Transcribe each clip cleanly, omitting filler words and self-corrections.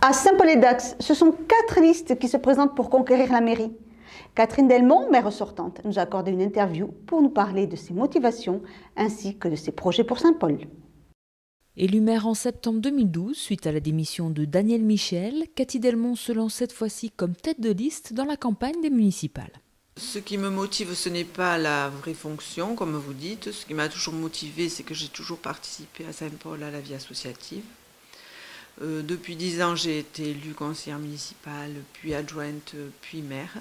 À Saint-Paul-et-Dax, ce sont 4 listes qui se présentent pour conquérir la mairie. Catherine Delmont, maire sortante, nous a accordé une interview pour nous parler de ses motivations ainsi que de ses projets pour Saint-Paul. Élue maire en septembre 2012, suite à la démission de Daniel Michel, Cathy Delmont se lance cette fois-ci comme tête de liste dans la campagne des municipales. Ce qui me motive, ce n'est pas la vraie fonction, comme vous dites. Ce qui m'a toujours motivée, c'est que j'ai toujours participé à Saint-Paul à la vie associative. Depuis 10 ans, j'ai été élue conseillère municipale, puis adjointe, puis maire.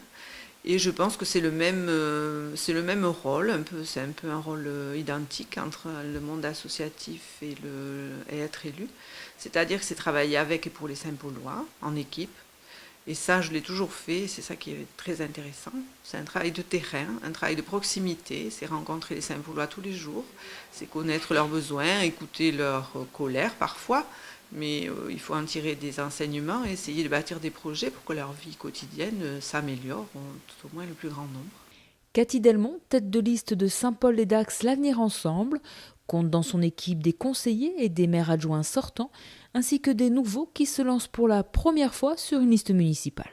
Et je pense que c'est le même rôle, c'est un peu un rôle identique entre le monde associatif et être élu. C'est-à-dire que c'est travailler avec et pour les Saint-Paulois, en équipe. Et ça, je l'ai toujours fait, c'est ça qui est très intéressant. C'est un travail de terrain, un travail de proximité, c'est rencontrer les Saint-Paulois tous les jours, c'est connaître leurs besoins, écouter leur colère parfois, mais il faut en tirer des enseignements et essayer de bâtir des projets pour que leur vie quotidienne s'améliore, tout au moins le plus grand nombre. Cathy Delmont, tête de liste de Saint-Paul-et-Dax l'Avenir Ensemble, compte dans son équipe des conseillers et des maires adjoints sortants, ainsi que des nouveaux qui se lancent pour la première fois sur une liste municipale.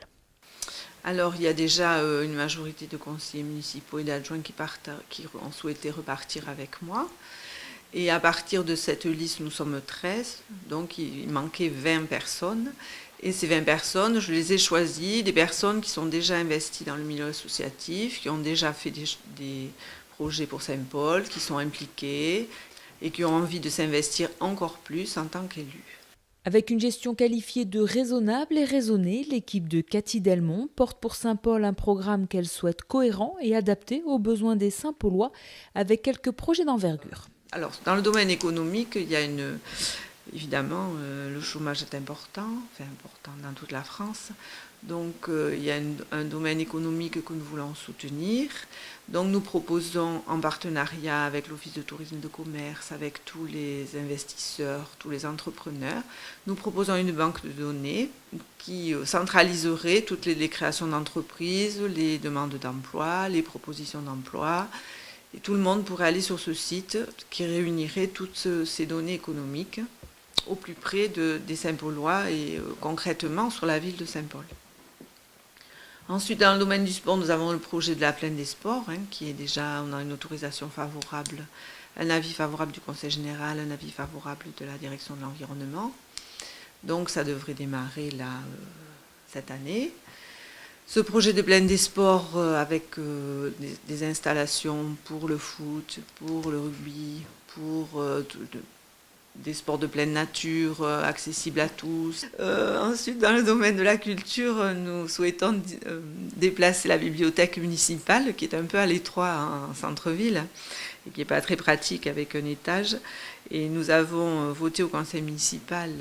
Alors, il y a déjà une majorité de conseillers municipaux et d'adjoints qui ont souhaité repartir avec moi. Et à partir de cette liste, nous sommes 13, donc il manquait 20 personnes. Et ces 20 personnes, je les ai choisies, des personnes qui sont déjà investies dans le milieu associatif, qui ont déjà fait des projets pour Saint-Paul, qui sont impliquées et qui ont envie de s'investir encore plus en tant qu'élus. Avec une gestion qualifiée de raisonnable et raisonnée, l'équipe de Cathy Delmont porte pour Saint-Paul un programme qu'elle souhaite cohérent et adapté aux besoins des Saint-Paulois, avec quelques projets d'envergure. Alors, dans le domaine économique, il y a évidemment, le chômage est important dans toute la France. Donc, il y a un domaine économique que nous voulons soutenir. Donc, nous proposons, en partenariat avec l'Office de tourisme de commerce, avec tous les investisseurs, tous les entrepreneurs, nous proposons une banque de données qui centraliserait toutes les créations d'entreprises, les demandes d'emploi, les propositions d'emploi. Et tout le monde pourrait aller sur ce site qui réunirait toutes ces données économiques au plus près des Saint-Paulois et concrètement sur la ville de Saint-Paul. Ensuite, dans le domaine du sport, nous avons le projet de la plaine des sports, qui est déjà, on a une autorisation favorable, un avis favorable du Conseil général, un avis favorable de la direction de l'environnement. Donc ça devrait démarrer là, cette année. Ce projet de plaine des sports avec des installations pour le foot, pour le rugby, pour des sports de pleine nature accessibles à tous. Ensuite, dans le domaine de la culture, nous souhaitons déplacer la bibliothèque municipale, qui est un peu à l'étroit en centre-ville et qui n'est pas très pratique avec un étage. Et nous avons voté au conseil municipal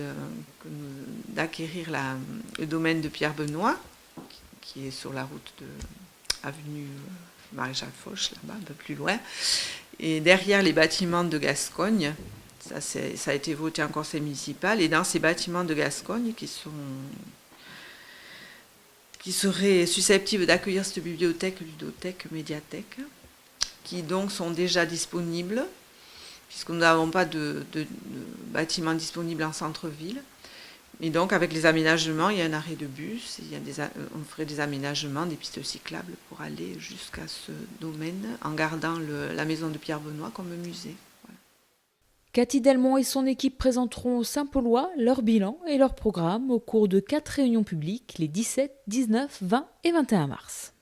d'acquérir le domaine de Pierre Benoît, qui est sur la route de avenue Maréchal Foch, là-bas, un peu plus loin. Et derrière les bâtiments de Gascogne, ça a été voté en conseil municipal, et dans ces bâtiments de Gascogne qui seraient susceptibles d'accueillir cette bibliothèque, ludothèque, médiathèque, qui donc sont déjà disponibles, puisque nous n'avons pas de bâtiments disponibles en centre-ville. Et donc, avec les aménagements, il y a un arrêt de bus, on ferait des aménagements, des pistes cyclables pour aller jusqu'à ce domaine, en gardant la maison de Pierre Benoît comme musée. Voilà. Cathy Delmont et son équipe présenteront aux Saint-Paulois leur bilan et leur programme au cours de 4 réunions publiques les 17, 19, 20 et 21 mars.